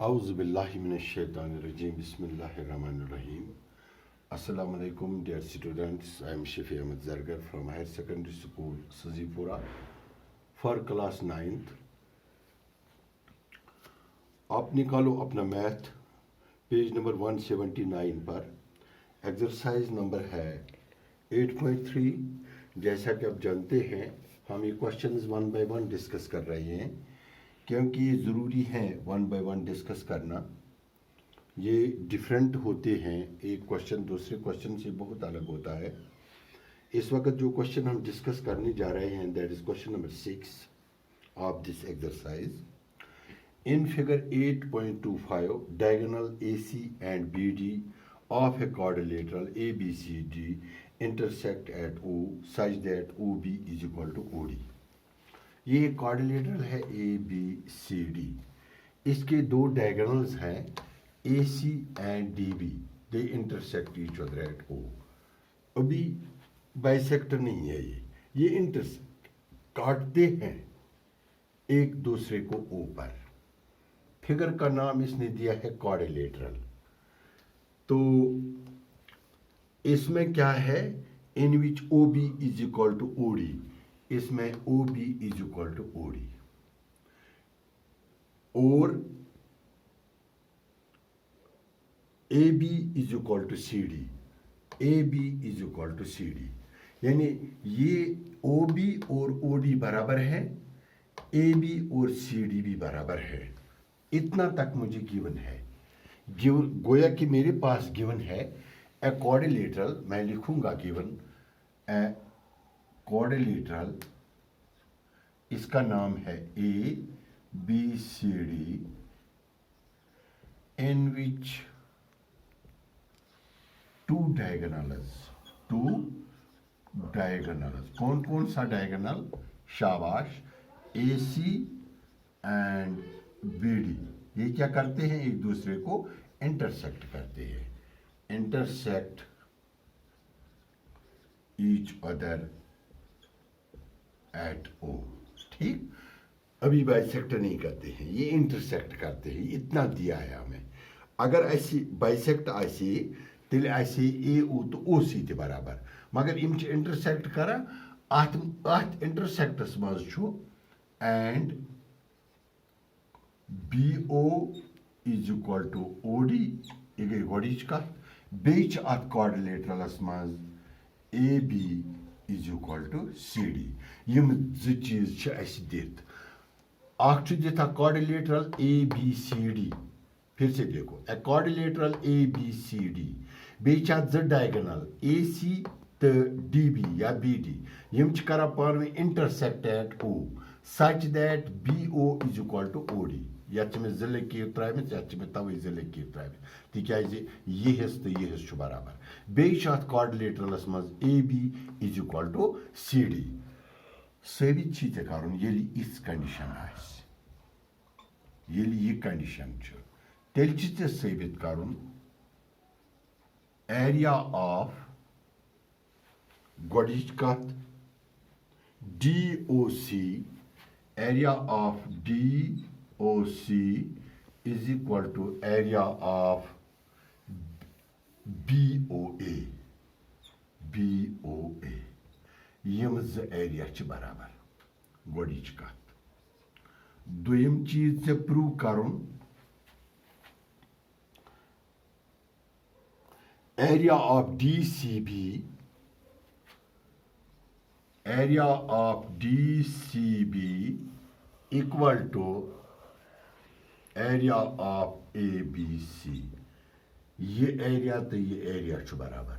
Auzubillahiminash-shaytanir-rajim. Bismillahir-rahmanir-rahim. Assalamu alaikum, dear students. I am Shafi Ahmed Zargar from Higher Secondary School, Sazipura, for class 9th. आप निकालो अपना math page number 179 पर। Exercise number है 8.3। जैसा कि आप जानते हैं, हम ये questions one by one discuss कर रहे हैं, क्योंकि ये ज़रूरी है वन बाय वन डिस्कस करना। ये डिफरेंट होते हैं, एक क्वेश्चन दूसरे क्वेश्चन से बहुत अलग होता है। इस वक्त जो क्वेश्चन हम डिस्कस करने जा रहे हैं, that is question number 6 of this exercise. In figure 8.25, diagonal AC and BD of a quadrilateral ABCD intersect at O such that OB is equal to OD। ये क्वाड्रिलेटरल है ABCD। इसके दो diagonals हैं AC and DB। They intersect each other at O। अभी bisector नहीं है, ये intersect काटते हैं एक दूसरे को O पर। फिगर का नाम इसने दिया है क्वाड्रिलेटरल। तो इसमें क्या है, in which OB is equal to OD। इसमें OB is equal to OD और AB is equal to CD। AB is equal to CD, यानी ये OB और OD बराबर है, AB और CD भी बराबर है। इतना तक मुझे गिवन है। गोया कि मेरे पास गिवन है ए क्वाड्रिलेटरल। मैं लिखूंगा गिवन ए क्वाड्रिलेटरल, इसका नाम है ABCD, इन विच टू डायगोनल्स। कौन कौन सा डायगोनल? शाबाश, AC एंड BD। ये क्या करते हैं, एक दूसरे को इंटरसेक्ट करते हैं, intersect each other at O। ठीक, अभी बाइसेक्ट नहीं करते हैं, ये इंटरसेक्ट करते हैं। इतना दिया है हमें। अगर ऐसी बाइसेक्ट आसी तेल आसी AO तो OC ते बराबर, मगर इम इंटरसेक्ट करा अत इंटरसेक्टस मज छु and BO is equal to OD। ये गई गोड़ीच का। बेच अत क्वाड्रिलेटरलस मज AB is equal to CD। यम ज चीज छ अस दित। अख छु दिता क्वाड्रिलेटरल ABCD। फिर से देखो, ए क्वाड्रिलेटरल ABCD। बेच अत ज डायगोनल AC तो DB या BD। यम छ करा पान में intersect at O such that BO is equal to OD। यह में जिले की त्राइमिस, यह में तवे जिले की त्राइमिस, तिकाज ये हिस्स तो ये हिस्स बराबर। बेच अत क्वाड्रिलेटरलस मज AB is equal to CD। साबित छी ते करुन येली इस कंडीशन आस, येली ये कंडीशन छ, तेल छी ते साबित करुन एरिया ऑफ गोडिच कत DOC, area of DOC is equal to area of BOA। BOA यम ज एरिया च बराबर गोडिच कत। दोयम चीज से प्रूव करुन area of DCB, area of DCB equal to area of ABC। ये एरिया तो ये एरिया छु बराबर।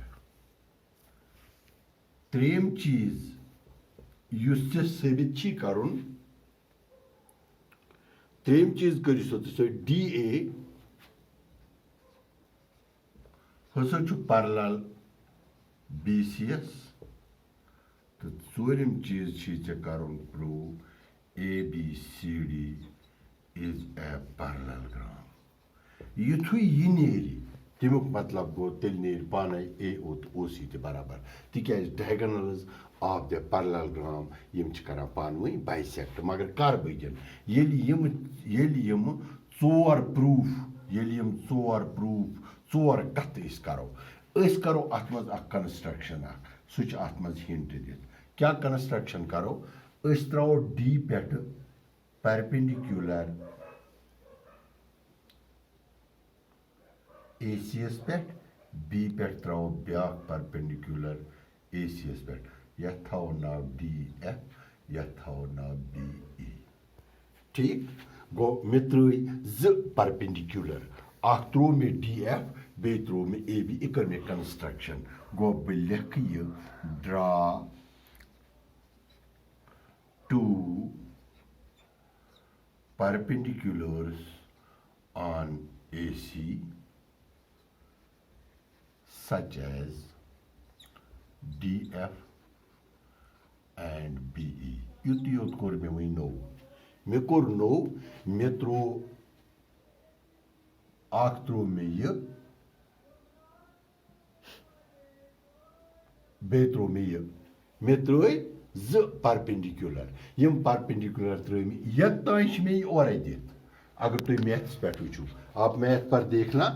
त्रेम चीज युस साबित छी करुन, त्रेम चीज करी सो DA हसा छु पैरेलल BCS। तो चोरिम चीज छी चे करुन prove ABCD is a parallelogram. युथु ये नेरी तमुक मतलब गो तेल नेर पाने AO तो OC ते बराबर, तिकाज डायगोनल्स ऑफ द पैरेलल ग्राम यम छ करा पान वही बाइसेक्ट। मगर कर बजन येली यम țor proof yeli yim țor proof țor kath is karo ath maz ak construction ak such ath maz hint dit kya construction karo is trao d pet perpendicular ACS pet B pet trao byak perpendicular ACS pet yath thao now DF yath thao now BE ठीक गो मे त्रुई ज perpendicular अख त्रो मे DF बे त्रो मे AB इकर मे कंस्ट्रक्शन गो बह लिख ये draw two perpendiculars on AC such as DF and BE yut kor me we know me kor no me tro ak tro me ye be tro me ye me tro z perpendicular yim perpendicular tro me ye tansh me और dit अगर तो maths पे वुचो आप math पर देखना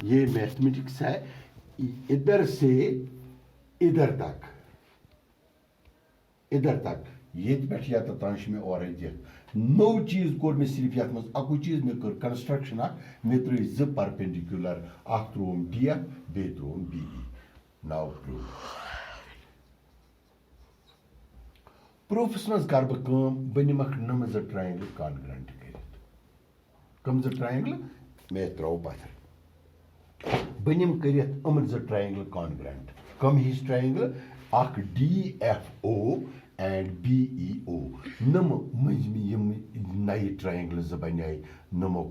ये mathematics है इधर से इधर तक ये पे ताश में और दिख नो चीज कोर मे सिर्फ ये मज अकु चीज मे कर कंस्ट्रक्शन मे त्रो ज परपेंडिकुलर अख त्रोम DF बे त्रोम BE नाउ प्रूफ्स मज कर बह निमक नम ज ट्रायंगल कॉन्ग्रेंट कर कम ज ट्रायंगल मे त्रो पत्थर बह निम कर ज ट्रायंगल कॉन्ग्रेंट कम हिज ट्रायंगल अख DFO and BEO नम मजमी यम नए ट्रायंगल ज बने नमो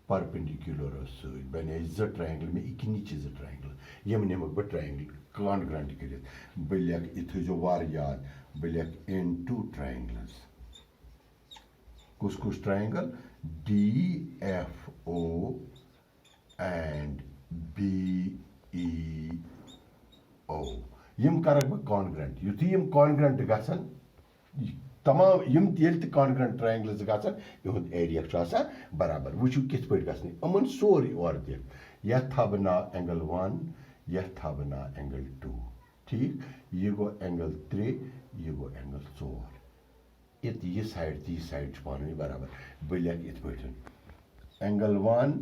परपेंडिकुलर बने ज ट्रायंगल में एक नीचे ज ट्रायंगल यम नमक ब ट्रायंगल कॉन्ग्रेंट कर बह लिख इत जो वार याद बह लिख इन टू ट्रायंगल्स कुछ ट्रायंगल DFO and BEO यम कर कॉन्ग्रेंट युथ यम कॉन्ग्रेंट गसन तमाम यम ये कॉन्ग्रेंट ट्रायंगल्स गसन यहद एरिया बराबर वुचु कित पे गसन अमन सोरी और दिख यह था बना एंगल 1 यह था बना एंगल 2 ठीक ये गो एंगल 3 ये गो एंगल 4 इत ये साइड पानी बराबर बह इत पे angle 1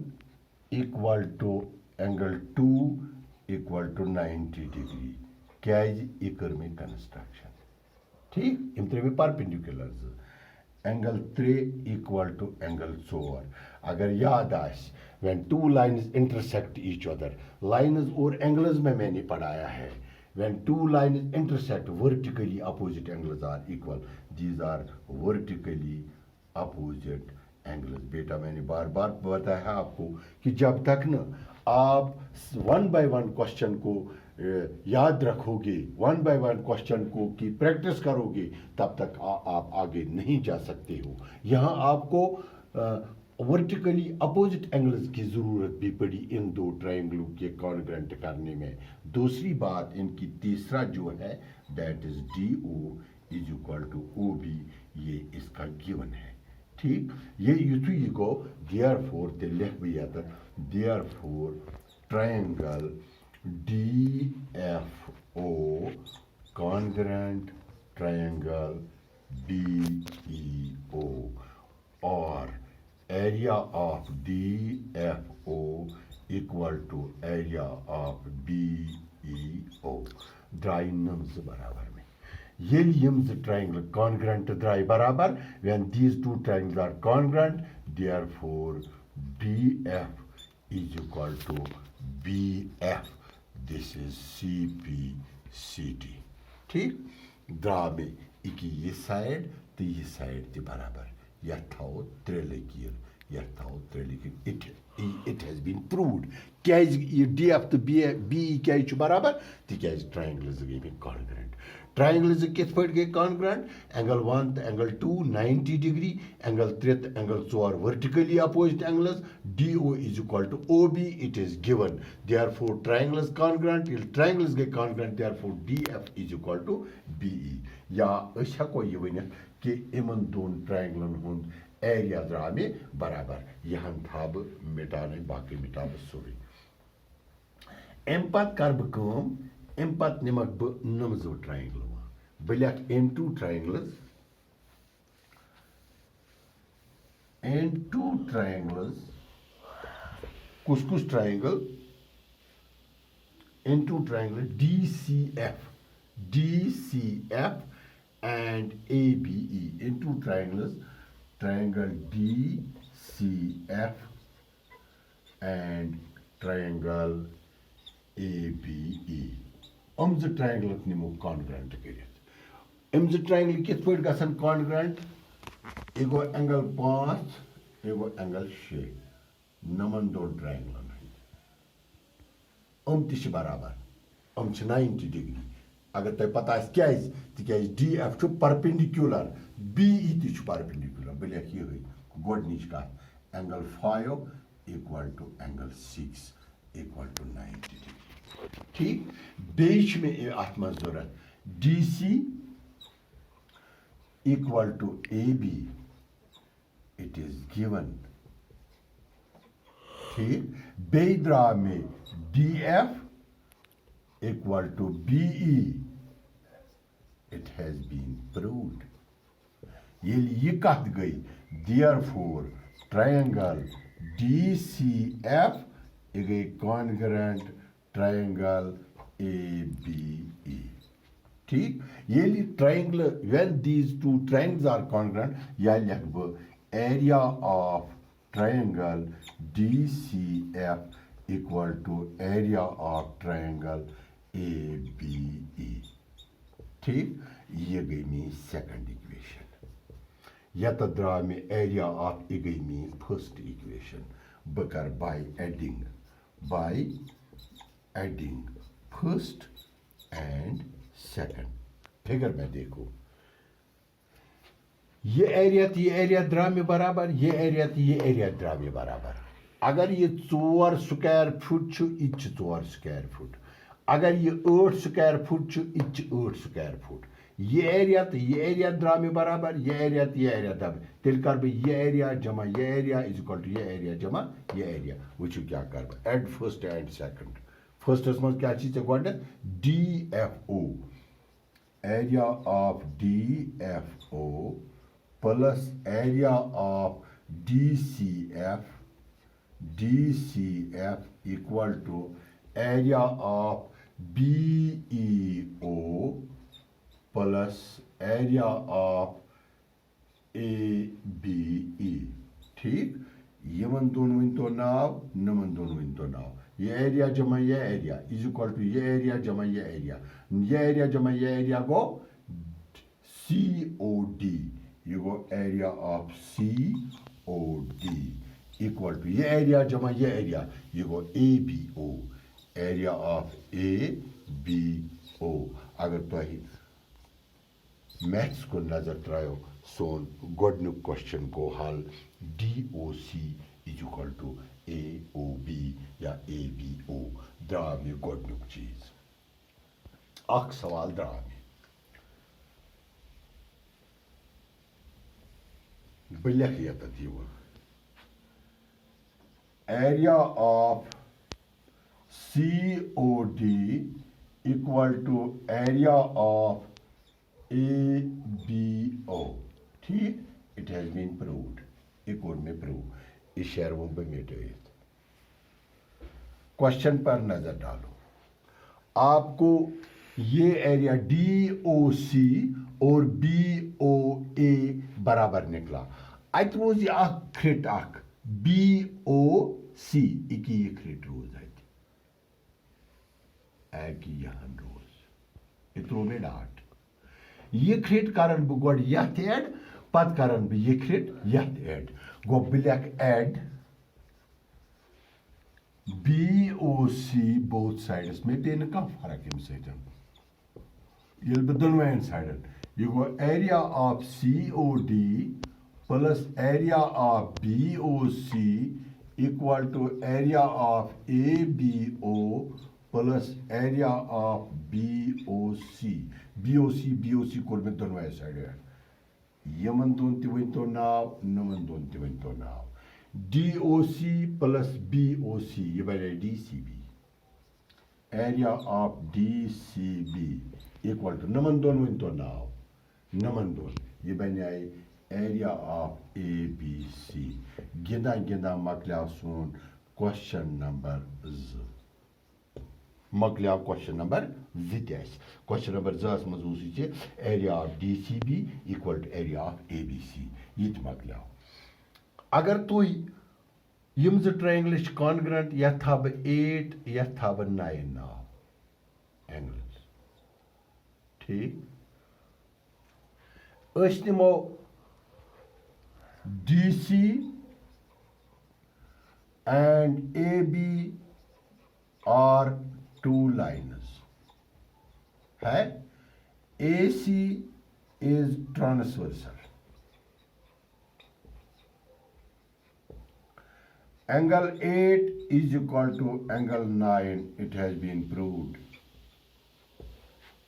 equal to angle 2 equal to 90 degree क्या ये कर में कंस्ट्रक्शन ठीक यम त्रे में perpendicular angle 3 equal to angle 4 अगर याद आस when two lines intersect each other lines और एंगल्स में मैंने पढ़ाया है when two lines intersect vertically opposite angles are equal these are vertically opposite angles बेटा मैंने बार बार बताया आपको कि जब तक न आप 1 by 1 क्वेश्चन को याद रखोगे 1 by 1 क्वेश्चन को की प्रैक्टिस करोगे तब तक आप आगे नहीं जा सकते हो यहाँ आपको वर्टिकली अपोजिट एंगल्स की ज़रूरत भी पड़ी इन दो ट्रायंगलों के कॉन्ग्रेंट करने में दूसरी बात इनकी तीसरा जो है that is DO is equal to OB ये इसका गिवन है ठीक ये युथु ये गो देयरफॉर ते लिख भी आता therefore triangle DFO congruent triangle BEO or area of DFO equal to area of BEO draai nums barabar mein yel yums triangle congruent draai barabar when these two triangles are congruent therefore DF is equal to BF this is CPCT ठीक द्रा में एक ये side तो ये side ते बराबर यह थाओ त्रेलकीर it has been proved क्या ये DF तो BE क्या बराबर तो क्या ट्रायंगल्स गए कॉन्ग्रेंट ट्रायंगल्स कित पे गए कॉन्ग्रेंट एंगल 1 तो एंगल 2 90 डिग्री एंगल 3 तो angle 4 vertically opposite angles DO is equal to OB it is given therefore triangles congruent triangles गए congruent therefore DF is equal to BE या अस हको ये वन कि इमन दोन ट्रायंगलन हुंद एरिया द्राव में बराबर यहाँ था मिटाने बाकी मिटा सोरी अम पत कर बम अम पत निमक बह नमजो ट्रायंगल बह लिख M2 triangles कुछ triangle N2 triangle DCF and ABE. N2 triangles, triangle DCF and triangle ABE. The triangle nimo congruent kariat. The triangle kith pait gasan congruent? Ego angle 5, ego angle 6. Naman do triangle. Tish barabar. 90 degree. Agar teh pata is because DF perpendicular, BE is perpendicular. Beliya ki hui. God niche ka angle 5 equal to angle 6 equal to 90 degree. ठीक बीच में आत्मा जरूरत DC equal to AB it is given. ठीक बेद्रा में DF equal to BE it has been proved. ये कथ गई therefore triangle DCF गई congruent triangle ABE. ठीक ये triangle when these two triangles are congruent यह लिख area of triangle DCF equal to area of triangle ABE. ठीक ये गई मेरी second equation. या तो द्रा में area of ये गई मेरी first equation. बकर by adding first and second. Figure में देखो ये एरिया द्रा में बराबर ये एरिया द्रा में बराबर. अगर ये 4 स्क्वायर फुट छु इच 4 स्क्वायर फुट अगर ये 8 स्क्वायर फुट छु इच 8 स्क्वायर फुट ये एरिया द्रा में बराबर ये एरिया द्रा में तेल कर ये एरिया जमा ये एरिया इज इक्वल टू ये एरिया जमा ये एरिया वुचु क्या कर add first and second first मज क्या चीज गोड DFO area of DFO plus area of DCF equal to area of BEO plus area of ABE. ठीक यमन दोनों इन तो नाव नमन दोनों इन तो नाव ये एरिया जमा ये एरिया इज इक्वल टू ये एरिया जमा ये एरिया जमा ये area go COD you go area of COD equal to ये एरिया जमा ये area you go ABO area of ABO. अगर तो ही मैथ्स को नजर त्रायो सोन गोडनुक क्वेश्चन को हल DOC is equal to AOB या ABO द्रा में गोडनुक चीज अख सवाल द्रा में बिल्लिया ततीव area of COD equal to area of ABO. ठीक it has been proved. एक और में प्रूव इस शेयरों पे मिटे. क्वेश्चन पर नजर डालो. आपको ये एरिया DOC और BOA बराबर निकला. अत रोज क्रिट अख BOC इकी ये क्रिट रोज की यहाँ रोज इतो में डाट ये क्रिट कारण बह गोड यथ एड पत कारण बह ये क्रिट यथ एड गो ब्लैक एड BOC बोथ साइड्स में पे कह फर्क अम ये दोनों साइडन ये गो area of COD plus area of BOC equal to area of ABO plus area of BOC कोर में दोनों साइड यमन दोन ति वनतो नाव नमन दोन ति वनतो नाव DOC प्लस BOC ये बने DCB area of DCB equal to नमन दोन वनतो नाव नमन दोन ये बने एरिया ऑफ ABC गिंदा गिंदा मकलिया सोन क्वेश्चन नंबर मकलिया क्वेश्चन नंबर क्वेश्चन नंबर जस मज area of DCB equal to area of ABC ये मकलिया अगर तुम यम जो ट्रायंगल कॉन्ग्रेंट यह था 8 यह था 9 नाव एंगल्स ठीक निमो DC and AB are two lines है AC is transversal angle 8 is equal to angle 9 it has been proved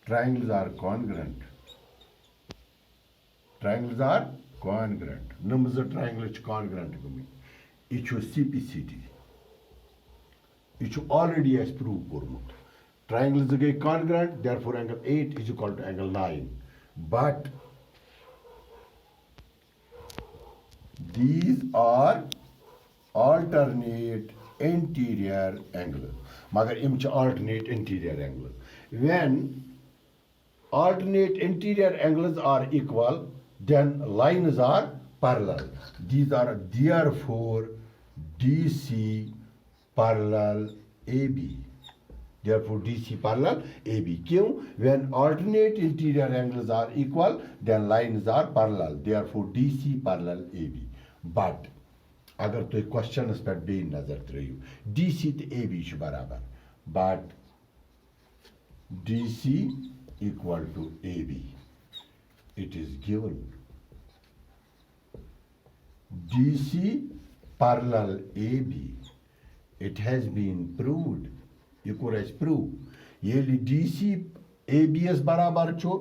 triangles are congruent numbers of triangles congruent it should CPCT it should already as proved kormut triangles are congruent therefore angle 8 is equal to angle 9 but these are alternate interior angles magar im alternate interior angles when alternate interior angles are equal then lines are parallel these are therefore DC parallel AB therefore DC parallel AB kyun when alternate interior angles are equal then lines are parallel therefore DC parallel AB but अगर तो question पे बे नजर throw DC तो AB बराबर but DC equal to AB it is given DC parallel AB it has been proved equal as proved ये DC ABS बराबर छो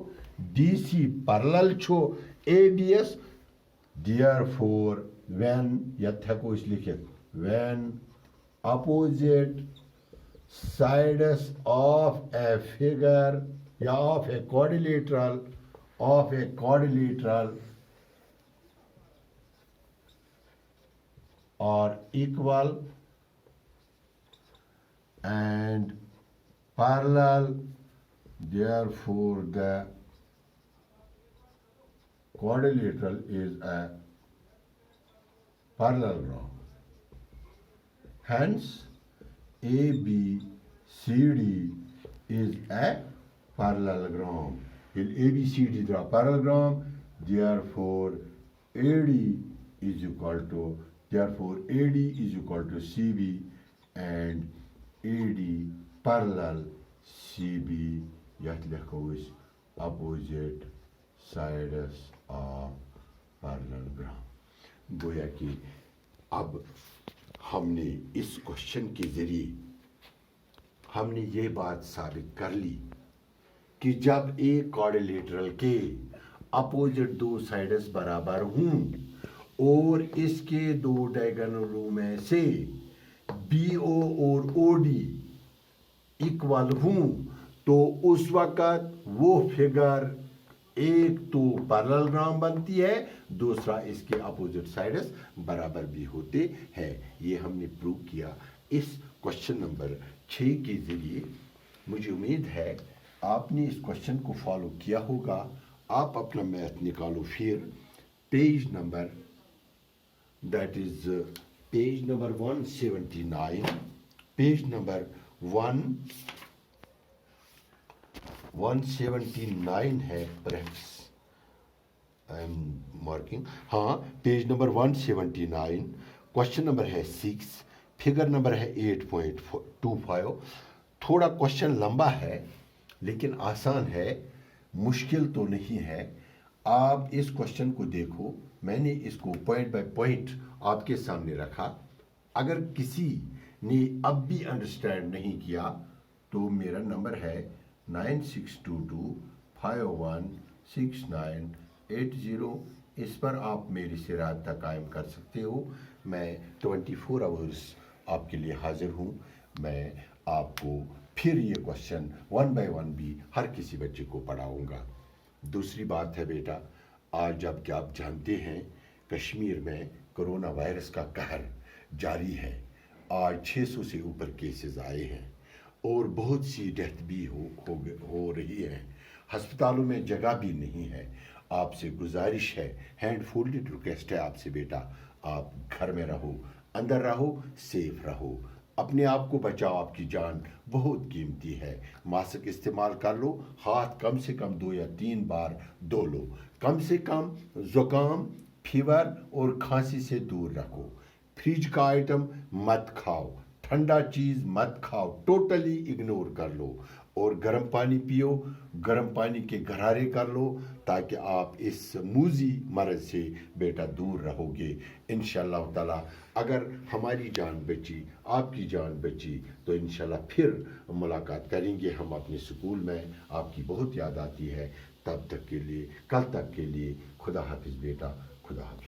DC parallel छो ABS therefore when when opposite sides of a figure या of a quadrilateral are equal and parallel therefore the quadrilateral is a parallelogram hence ABCD is a parallelogram if ABCD is a parallelogram therefore AD is equal to CB and AD parallel CB yet लिखो is opposite sides of parallelogram गोया कि अब हमने इस question के जरिए हमने ये बात साबित कर ली कि जब एक क्वाड्रिलेटरल के अपोजिट दो साइड्स बराबर हों और इसके दो डायगोनलों में से BO और OD इक्वल हों तो उस वक़्त वो फिगर एक तो पैरेललोग्राम बनती है दूसरा इसके अपोजिट साइड्स बराबर भी होते हैं ये हमने प्रूव किया इस क्वेश्चन नंबर 6 के जरिए मुझे उम्मीद है आपने इस क्वेश्चन को फॉलो किया होगा आप अपना मैथ निकालो फिर page number that is page number 179 page number 179 है परहैप्स आई एम मार्किंग हाँ पेज नंबर 179 क्वेश्चन नंबर है 6 फिगर नंबर है 8.25 थोड़ा क्वेश्चन लंबा है लेकिन आसान है मुश्किल तो नहीं है आप इस क्वेश्चन को देखो मैंने इसको पॉइंट बाय पॉइंट आपके सामने रखा अगर किसी ने अब भी अंडरस्टैंड नहीं किया तो मेरा नंबर है 9622516980 इस पर आप मेरे से राब्ता कायम कर सकते हो। मैं 24 आवर्स आपके लिए हाजिर हूँ। मैं आपको फिर ये क्वेश्चन 1 बाय 1 भी हर किसी बच्चे को पढ़ाऊँगा। दूसरी बात है बेटा, आज जब कि आप जानते हैं कश्मीर में कोरोना वायरस का कहर जारी है। आज 600 से ऊपर केसेस आए हैं और बहुत सी डेथ भी हो रही है। अस्पतालों में जगह भी नहीं है। आपसे गुजारिश है, हैंड फोल्डेड रिक्वेस्ट है आपसे बेटा, आप घर में रहो, अंदर रहो, सेफ रहो, अपने आप को बचाओ, आपकी जान बहुत कीमती है। मास्क इस्तेमाल कर लो, हाथ कम से कम 2 या 3 बार धो लो, कम से कम ज़ुकाम, फीवर और खांसी से दूर रखो। फ्रिज का आइटम मत खाओ, ठंडा चीज़ मत खाओ, टोटली इग्नोर कर लो और गर्म पानी पियो, गर्म पानी के गरारे कर लो ताकि आप इस मूजी मरज़ से बेटा दूर रहोगे इंशाअल्लाह ताला। अगर हमारी जान बची, आपकी जान बची तो इंशाअल्लाह फिर मुलाकात करेंगे हम अपने स्कूल में। आपकी बहुत याद आती है। तब तक के लिए, कल तक के लिए खुदा हाफिज़ बेटा, खुदा हाफिज़।